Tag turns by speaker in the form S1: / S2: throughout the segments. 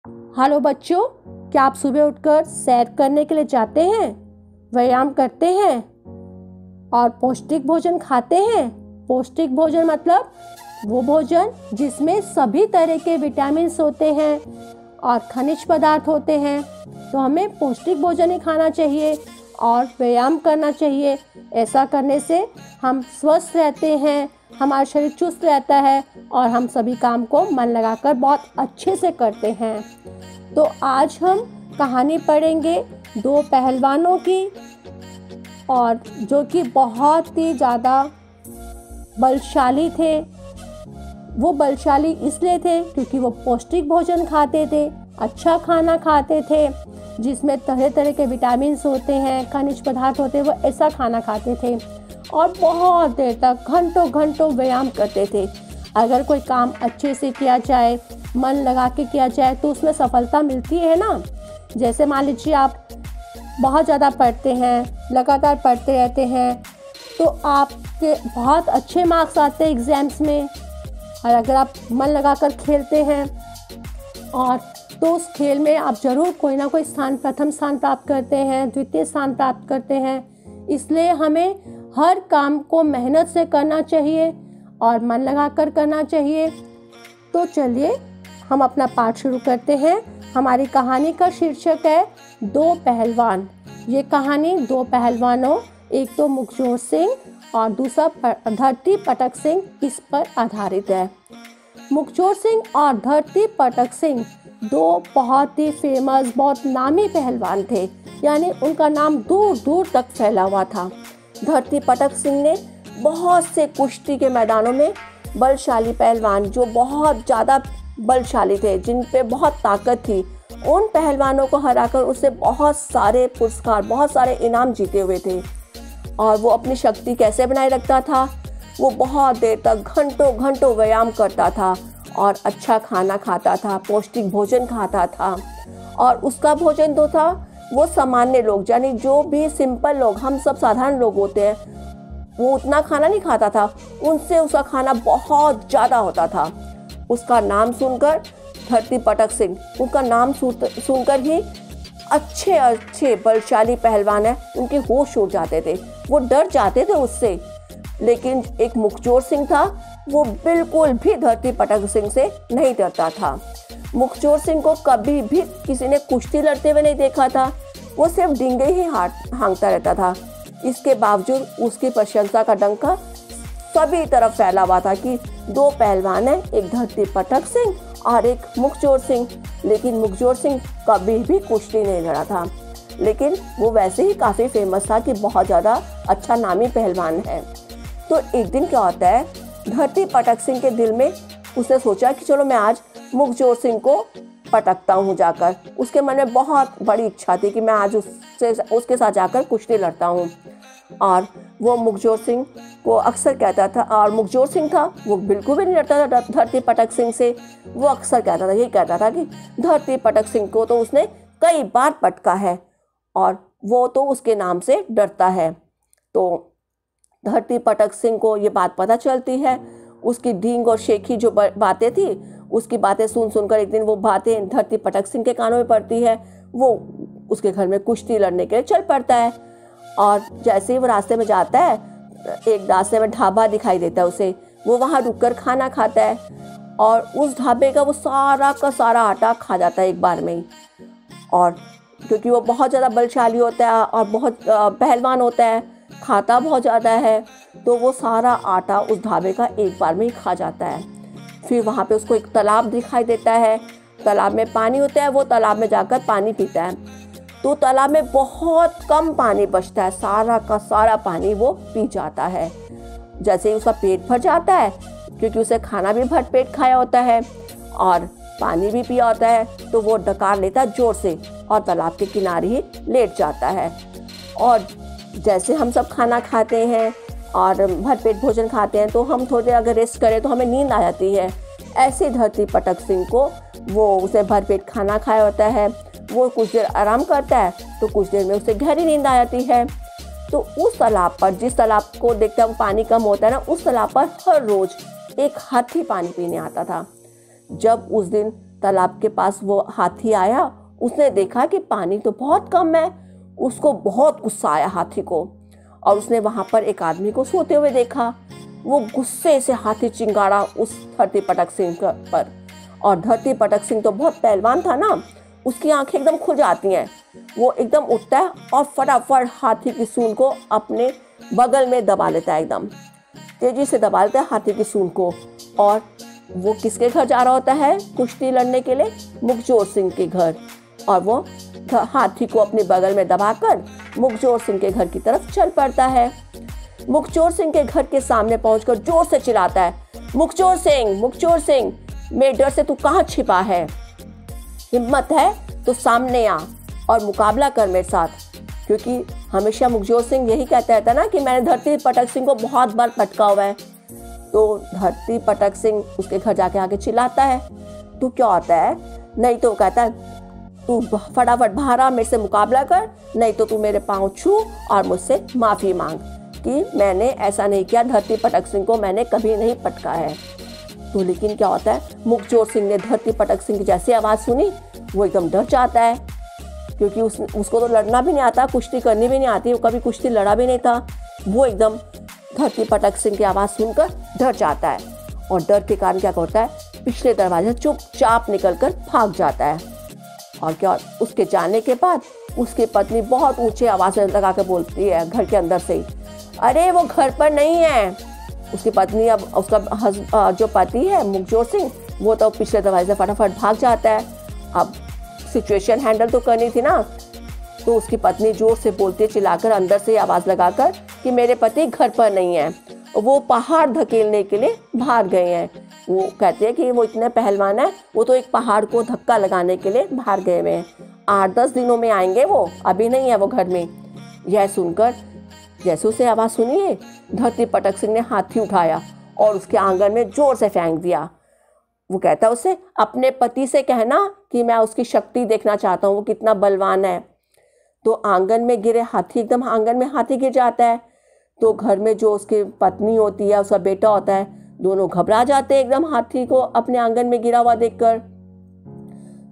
S1: Hello बच्चों, क्या आप सुबह उठकर सैर करने के लिए जाते हैं, व्यायाम करते हैं और पौष्टिक भोजन खाते हैं? पौष्टिक भोजन मतलब वो भोजन जिसमें सभी तरह के विटामिन होते हैं और खनिज पदार्थ होते हैं। तो हमें पौष्टिक भोजन ही खाना चाहिए और व्यायाम करना चाहिए। ऐसा करने से हम स्वस्थ रहते हैं, हमारा शरीर चुस्त रहता है और हम सभी काम को मन लगाकर बहुत अच्छे से करते हैं। तो आज हम कहानी पढ़ेंगे दो पहलवानों की, और जो कि बहुत ही ज़्यादा बलशाली थे। वो बलशाली इसलिए थे क्योंकि वो पौष्टिक भोजन खाते थे, अच्छा खाना खाते थे जिसमें तरह तरह के विटामिन होते हैं, खनिज पदार्थ होते हैं। वो ऐसा खाना खाते थे और बहुत देर तक घंटों घंटों व्यायाम करते थे। अगर कोई काम अच्छे से किया जाए, मन लगा के किया जाए तो उसमें सफलता मिलती है ना। जैसे मान लीजिए आप बहुत ज़्यादा पढ़ते हैं, लगातार पढ़ते रहते हैं तो आपके बहुत अच्छे मार्क्स आते हैं एग्ज़ाम्स में। और अगर आप मन लगाकर खेलते हैं और तो उस खेल में आप ज़रूर कोई ना कोई स्थान, प्रथम स्थान प्राप्त करते हैं, द्वितीय स्थान प्राप्त करते हैं। इसलिए हमें हर काम को मेहनत से करना चाहिए और मन लगाकर करना चाहिए। तो चलिए हम अपना पाठ शुरू करते हैं। हमारी कहानी का शीर्षक है दो पहलवान। ये कहानी दो पहलवानों, एक तो मुखजोर सिंह और दूसरा धरती पटक सिंह, इस पर आधारित है। मुखजोर सिंह और धरती पटक सिंह दो बहुत ही फेमस, बहुत नामी पहलवान थे, यानी उनका नाम दूर दूर तक फैला हुआ था। धरती पटक सिंह ने बहुत से कुश्ती के मैदानों में बलशाली पहलवान, जो बहुत ज़्यादा बलशाली थे, जिन पे बहुत ताकत थी, उन पहलवानों को हराकर उसे बहुत सारे पुरस्कार, बहुत सारे इनाम जीते हुए थे। और वो अपनी शक्ति कैसे बनाए रखता था? वो बहुत देर तक घंटों घंटों व्यायाम करता था और अच्छा खाना खाता था, पौष्टिक भोजन खाता था। और उसका भोजन तो था, वो सामान्य लोग, यानी जो भी सिंपल लोग, हम सब साधारण लोग होते हैं, वो उतना खाना नहीं खाता था, उनसे उसका खाना बहुत ज़्यादा होता था। उसका नाम सुनकर, धरती पटक सिंह, उनका नाम सुनकर ही अच्छे अच्छे बलशाली पहलवान है, उनके होश उड़ जाते थे, वो डर जाते थे उससे। लेकिन एक मुखजोर सिंह था, वो बिल्कुल भी धरती पटक सिंह से नहीं डरता था। मुखजोर सिंह को कभी भी किसी ने कुश्ती लड़ते हुए नहीं देखा था, वो सिर्फ डींगे ही हाँकता रहता था। इसके बावजूद उसकी प्रशंसा का डंका सभी तरफ फैला हुआ था कि दो पहलवान हैं, एक धरती पटक सिंह और एक मुखजोर सिंह। लेकिन मुखजोर सिंह कभी भी कुश्ती नहीं लड़ा था, लेकिन वो वैसे ही काफ़ी फेमस था कि बहुत ज़्यादा अच्छा नामी पहलवान है। तो एक दिन क्या होता है, धरती पटक सिंह के दिल में उसने सोचा कि चलो मैं आज मुखजोर सिंह को पटकता हूँ जाकर। उसके मन में बहुत बड़ी इच्छा थी कि मैं आज उसके साथ जाकर कुश्ती लड़ता हूँ। और वो मुखजोर सिंह को अक्सर कहता था, और मुखजोर सिंह था वो बिल्कुल भी नहीं लड़ता था धरती पटक सिंह से। वो अक्सर कहता था, यही कहता था कि धरती पटक सिंह को तो उसने कई बार पटका है और वो तो उसके नाम से डरता है। तो धरती पटक सिंह को ये बात पता चलती है। उसकी ढींग और शेखी जो बातें थी, उसकी बातें सुनकर एक दिन वो बातें धरती पटक सिंह के कानों में पड़ती है। वो उसके घर में कुश्ती लड़ने के लिए चल पड़ता है। और जैसे ही वो रास्ते में जाता है, एक रास्ते में ढाबा दिखाई देता है उसे, वो वहाँ रुककर खाना खाता है और उस ढाबे का वो सारा का सारा आटा खा जाता है एक बार में ही। और क्योंकि वो बहुत ज़्यादा बलशाली होता है और बहुत पहलवान होता है, खाता बहुत ज़्यादा है, तो वो सारा आटा उस ढाबे का एक बार में ही खा जाता है। फिर वहाँ पे उसको एक तालाब दिखाई देता है, तालाब में पानी होता है, वो तालाब में जाकर पानी पीता है। तो तालाब में बहुत कम पानी बचता है, सारा का सारा पानी वो पी जाता है। जैसे ही उसका पेट भर जाता है, क्योंकि उसे खाना भी भर पेट खाया होता है और पानी भी पिया होता है, तो वो डकार लेता है जोर से और तालाब के किनारे ही लेट जाता है। और जैसे हम सब खाना खाते हैं और भरपेट भोजन खाते हैं, तो हम थोड़ी देर अगर रेस्ट करें तो हमें नींद आ जाती है। ऐसे धरती पटक सिंह को, वो उसे भरपेट खाना खाया होता है, वो कुछ देर आराम करता है तो कुछ देर में उसे गहरी नींद आ जाती है। तो उस तालाब पर, जिस तालाब को देखता है पानी कम होता है ना, उस तालाब पर हर रोज एक हाथी पानी पीने आता था। जब उस दिन
S2: तालाब के पास वो हाथी आया, उसने देखा कि पानी तो बहुत कम है। उसको बहुत गुस्सा आया हाथी को, और उसने वहां पर एक आदमी को सोते हुए देखा। वो गुस्से से हाथी चिंगाड़ा उस धरती पटक सिंह पर, और धरती पटक सिंह तो बहुत पहलवान था ना, उसकी आंखें एकदम खुल जाती हैं। वो एकदम उठता है और फटाफट हाथी की सूंड को अपने बगल में दबा लेता है, एकदम तेजी से दबा लेता है हाथी की सूंड को। और वो किसके घर जा रहा होता है कुश्ती लड़ने के लिए? मुखजोर सिंह के घर। और वो हाथी को अपने बगल में दबाकर मुखजोर सिंह के घर की तरफ चल पड़ता है। मुखजोर सिंह के घर के सामने पहुंचकर जोर से चिल्लाता है, मुखजोर सिंह, मेरे डर से तू कहाँ छिपा है? हिम्मत है तो सामने आ और मुकाबला कर मेरे साथ। क्योंकि हमेशा मुखजोर सिंह यही कहता रहता ना कि मैंने धरती पटक सिंह को बहुत बार पटका हुआ है। तो धरती पटक सिंह उसके घर जाके आके चिल्लाता है, तू क्या होता है? नहीं तो कहता है, तू फटाफट बाहर आ, मेरे से मुकाबला कर, नहीं तो तू मेरे पाँव छू और मुझसे माफी मांग कि मैंने ऐसा नहीं किया, धरती पटक सिंह को मैंने कभी नहीं पटका है। तो लेकिन क्या होता है, मुखजोर सिंह ने धरती पटक सिंह की जैसी आवाज़ सुनी, वो एकदम डर जाता है। क्योंकि उसको तो लड़ना भी नहीं आता, कुश्ती करनी भी नहीं आती, वो कभी कुश्ती लड़ा भी नहीं था। वो एकदम धरती पटक सिंह की आवाज़ सुनकर डर जाता है, और डर के कारण क्या करता है, पिछले दरवाजे चुपचाप निकल कर भाग जाता है। और क्या, उसके जाने के बाद उसकी पत्नी बहुत ऊंचे आवाज़ लगा के बोलती है घर के अंदर से ही, अरे वो घर पर नहीं है। उसकी पत्नी, अब उसका जो पति है मुखजोर सिंह, वो तो पिछले दरवाजे से फटाफट भाग जाता है। अब सिचुएशन हैंडल तो करनी थी ना, तो उसकी पत्नी जोर से बोलती है, चिल्लाकर अंदर से आवाज़ लगाकर कि मेरे पति घर पर नहीं है, वो पहाड़ धकेलने के लिए बाहर गए हैं। वो कहते हैं कि वो इतने पहलवान है, वो तो एक पहाड़ को धक्का लगाने के लिए बाहर गए हुए हैं, 8-10 दिनों में आएंगे, वो अभी नहीं है वो घर में। यह सुनकर जैसे उसे आवाज़ सुनी है, धरती पटक सिंह ने हाथी उठाया और उसके आंगन में जोर से फेंक दिया। वो कहता है उसे, अपने पति से कहना कि मैं उसकी शक्ति देखना चाहता हूँ, वो कितना बलवान है। तो आंगन में गिरे हाथी, एकदम आंगन में हाथी गिर जाता है। तो घर में जो उसकी पत्नी होती है, उसका बेटा होता है, दोनों घबरा जाते हैं एकदम हाथी को अपने आंगन में गिरा हुआ देखकर।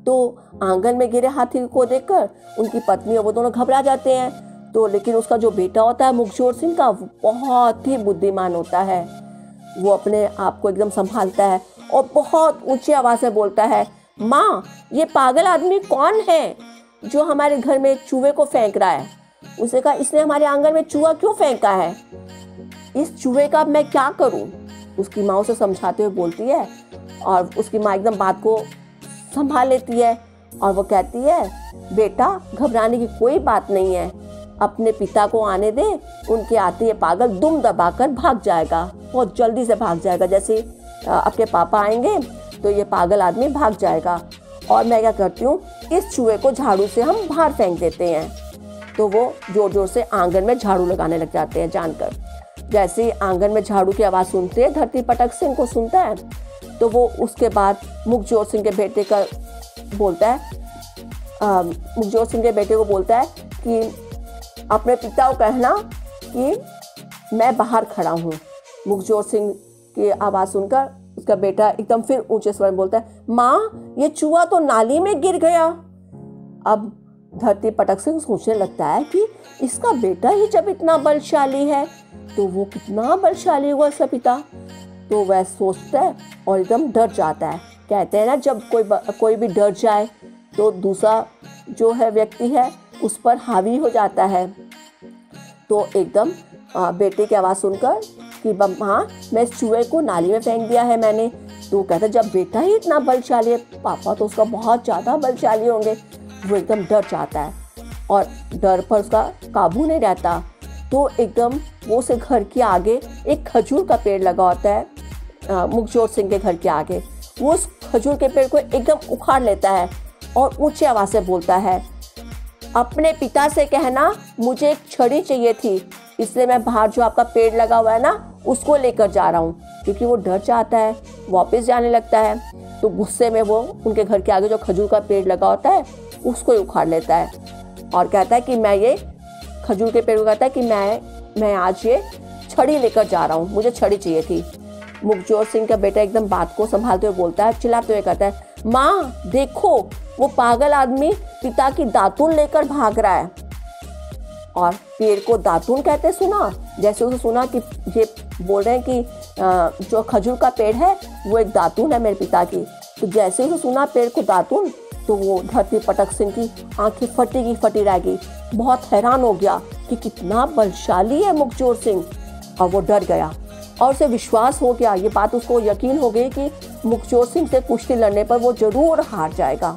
S2: तो आंगन में गिरे हाथी को देखकर उनकी पत्नी और वो दोनों घबरा जाते हैं। तो लेकिन उसका जो बेटा होता है मुखजोर सिंह का, वो बहुत ही बुद्धिमान होता है। वो अपने आप को एकदम संभालता है और बहुत ऊंची आवाज़ से बोलता है, माँ, ये पागल आदमी कौन है जो हमारे घर में चूहे को फेंक रहा है? उसे कहा, इसने हमारे आंगन में चूहा क्यों फेंका है? इस चूहे का मैं क्या करूं? उसकी माँ उसे समझाते हुए बोलती है, और उसकी माँ एकदम बात को संभाल लेती है और वो कहती है, बेटा घबराने की कोई बात नहीं है, अपने पिता को आने दे, उनके आते ये पागल दुम दबाकर भाग जाएगा, बहुत जल्दी से भाग जाएगा। जैसे आपके पापा आएंगे तो ये पागल आदमी भाग जाएगा, और मैं क्या करती हूँ, इस चूहे को झाड़ू से हम बाहर फेंक देते हैं। तो वो जोर जोर से आंगन में झाड़ू लगाने लग जाते हैं। जानकर जैसे ही आंगन में झाड़ू की आवाज़ सुनते हैं, धरती पटक सिंह को सुनता है, तो वो उसके बाद मुखजोर सिंह के बेटे का बोलता है, मुखजोर सिंह के बेटे को बोलता है कि अपने पिता को कहना कि मैं बाहर खड़ा हूँ। मुखजोर सिंह की आवाज़ सुनकर उसका बेटा एकदम फिर ऊंचे स्वर में बोलता है, माँ, ये चूहा तो नाली में गिर गया। अब धरती पटक सिंह सोचने लगता है कि इसका बेटा ही जब इतना बलशाली है, तो वो कितना बलशाली होगा इसका पिता। तो वह सोचता है और एकदम डर जाता है। कहते हैं ना, जब कोई भी डर जाए तो दूसरा जो है व्यक्ति है उस पर हावी हो जाता है। तो एकदम बेटे की आवाज़ सुनकर कि हाँ, मैं इस चूहे को नाली में फेंक दिया है मैंने। तो कहता है, जब बेटा ही इतना बलशाली है, पापा तो उसका बहुत ज़्यादा बलशाली होंगे। वो एकदम डर जाता है और डर पर उसका काबू नहीं रहता। तो एकदम वो उसे घर के आगे एक खजूर का पेड़ लगा होता है, मुखजोर सिंह के घर के आगे। वो उस खजूर के पेड़ को एकदम उखाड़ लेता है और ऊंची आवाज़ से बोलता है, अपने पिता से कहना मुझे एक छड़ी चाहिए थी, इसलिए मैं बाहर जो आपका पेड़ लगा हुआ है ना, उसको लेकर जा रहा हूँ। क्योंकि वो डर जाता है, वापस जाने लगता है। तो गुस्से में वो उनके घर के आगे जो खजूर का पेड़ लगा होता है उसको ही उखाड़ लेता है और कहता है कि मैं ये खजूर के पेड़ को कहता है कि मैं आज ये छड़ी लेकर जा रहा हूँ, मुझे छड़ी चाहिए थी। मुखजोर सिंह का बेटा एकदम बात को संभालते हुए बोलता है, चिल्लाते हुए कहता है, माँ देखो, वो पागल आदमी पिता की दातुन लेकर भाग रहा है। और पेड़ को दातुन कहते सुना, जैसे उसे सुना कि ये बोल रहे हैं कि जो खजूर का पेड़ है वो एक दातुन है मेरे पिता की, तो जैसे ही सुना पेड़ को दातुन, तो वो धरती पटक सिंह की आंखें फटी की फटी रह गई। बहुत हैरान हो गया कि कितना बलशाली है मुखचोर सिंह, और वो डर गया और उसे विश्वास हो गया, ये बात उसको यकीन हो गई कि मुखचोर सिंह से कुश्ती लड़ने पर वो जरूर हार जाएगा।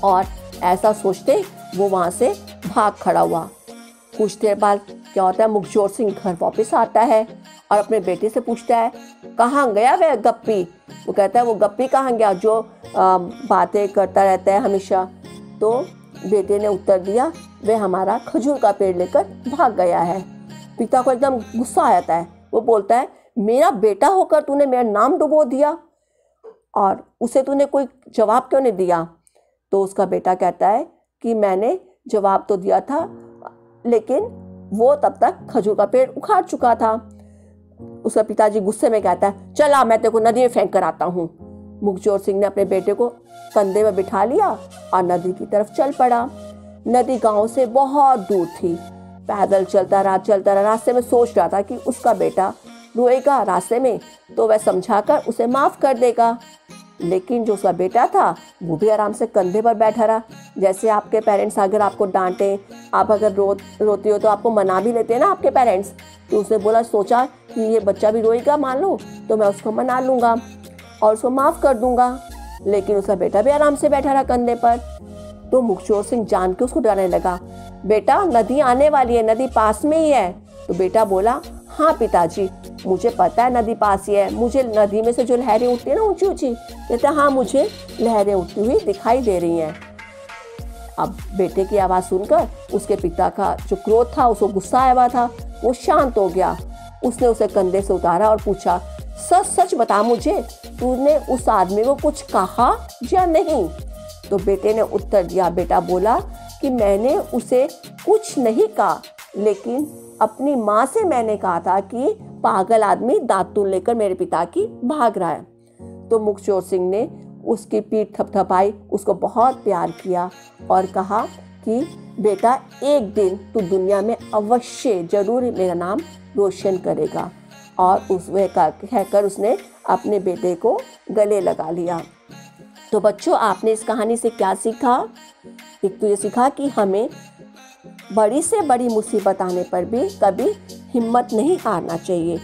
S2: और ऐसा सोचते वो वहां से भाग खड़ा हुआ। कुछ देर बाद क्या होता है, मुखचोर सिंह घर वापस आता है और अपने बेटे से पूछता है, कहाँ गया वह गप्पी? वो कहता है, वो गप्पी कहाँ गया जो बातें करता रहता है हमेशा? तो बेटे ने उत्तर दिया, वह हमारा खजूर का पेड़ लेकर भाग गया है। पिता को एकदम गुस्सा आ जाता है। वो बोलता है, मेरा बेटा होकर तूने मेरा नाम डुबो दिया और उसे तूने कोई जवाब क्यों नहीं दिया? तो उसका बेटा कहता है कि मैंने जवाब तो दिया था, लेकिन वो तब तक खजूर का पेड़ उखाड़ चुका था। उसका पिताजी गुस्से में कहता है, चला मैं तेरे को नदी में फेंक कर आता हूँ। मुखचोर सिंह ने अपने बेटे को कंधे में बिठा लिया और नदी की तरफ चल पड़ा। नदी गांव से बहुत दूर थी। पैदल चलता रहा। रास्ते में सोच रहा था कि उसका बेटा रोएगा रास्ते में तो वह समझाकर उसे माफ कर देगा, लेकिन जो उसका बेटा था वो भी आराम से कंधे पर बैठा रहा। जैसे आपके पेरेंट्स अगर आपको डांटे, आप अगर रोती हो तो आपको मना भी लेते हैं ना आपके पेरेंट्स, तो उसने सोचा कि ये बच्चा भी रोएगा मान लो तो मैं उसको मना लूँगा और उसको माफ़ कर दूंगा, लेकिन उसका बेटा भी आराम से बैठा रहा कंधे पर। तो मुखचोर सिंह जान के उसको डराने लगा, बेटा नदी आने वाली है, नदी पास में ही है। तो बेटा बोला, हाँ पिताजी मुझे पता है नदी पास ही है, मुझे नदी में से जो लहरें उठती है ना ऊंची ऊंची, कहते हाँ मुझे लहरें उठती हुई दिखाई दे रही हैं। अब बेटे की आवाज़ सुनकर उसके पिता का जो क्रोध था, उसको गुस्सा आया हुआ था, वो शांत हो गया। उसने उसे कंधे से उतारा और पूछा, सच सच बता मुझे, तूने उस आदमी को कुछ कहा या नहीं? तो बेटे ने उत्तर दिया। बेटा बोला कि मैंने उसे कुछ नहीं कहा, लेकिन अपनी माँ से मैंने कहा था कि पागल आदमी दातुन लेकर मेरे पिता की भाग रहा है। तो मुखचोर सिंह ने उसकी पीठ थपथपाई, उसको बहुत प्यार किया और कहा कि बेटा एक दिन तू दुनिया में अवश्य जरूर मेरा नाम रोशन करेगा। और वह कहकर उसने अपने बेटे को गले लगा लिया। तो बच्चों, आपने इस कहानी से क्या सीखा? एक तो ये सीखा कि हमें बड़ी से बड़ी मुसीबत आने पर भी कभी हिम्मत नहीं हारना चाहिए।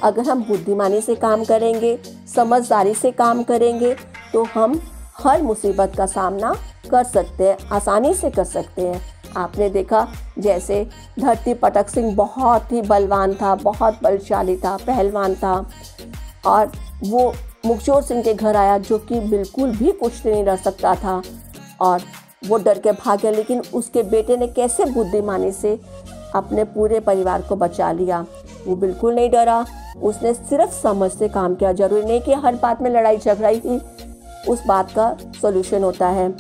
S2: अगर हम बुद्धिमानी से काम करेंगे, समझदारी से काम करेंगे, तो हम हर मुसीबत का सामना कर सकते हैं, आसानी से कर सकते हैं। आपने देखा जैसे धरती पटक सिंह बहुत ही बलवान था, बहुत बलशाली था, पहलवान था, और वो मुखचोर सिंह के घर आया जो कि बिल्कुल भी कुछ नहीं रह सकता था और वो डर के भाग गया। लेकिन उसके बेटे ने कैसे बुद्धिमानी से अपने पूरे परिवार को बचा लिया। वो बिल्कुल नहीं डरा, उसने सिर्फ समझ से काम किया। जरूरी नहीं कि हर बात में लड़ाई झगड़ा ही उस बात का सॉल्यूशन होता है।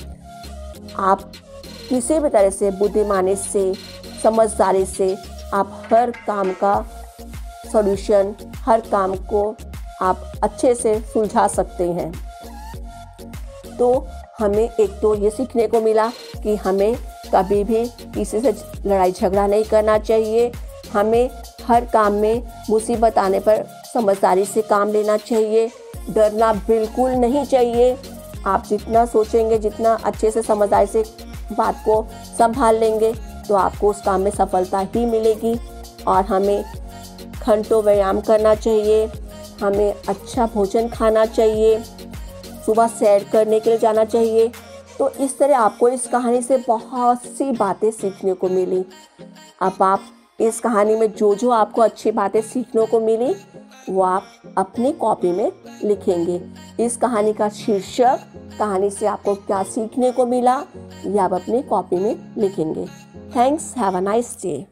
S2: आप किसी भी तरह से बुद्धिमानी से, समझदारी से आप हर काम का सॉल्यूशन, हर काम को आप अच्छे से सुलझा सकते हैं। तो हमें एक तो ये सीखने को मिला कि हमें कभी भी किसी से लड़ाई झगड़ा नहीं करना चाहिए। हमें हर काम में मुसीबत आने पर समझदारी से काम लेना चाहिए, डरना बिल्कुल नहीं चाहिए। आप जितना सोचेंगे, जितना अच्छे से समझदारी से बात को संभाल लेंगे, तो आपको उस काम में सफलता ही मिलेगी। और हमें घंटों व्यायाम करना चाहिए, हमें अच्छा भोजन खाना चाहिए, सुबह सैर करने के लिए जाना चाहिए। तो इस तरह आपको इस कहानी से बहुत सी बातें सीखने को मिली। अब आप इस कहानी में जो जो आपको अच्छी बातें सीखने को मिली वो आप अपनी कॉपी में लिखेंगे। इस कहानी का शीर्षक, कहानी से आपको क्या सीखने को मिला, ये आप अपनी कॉपी में लिखेंगे। Thanks, have a nice day.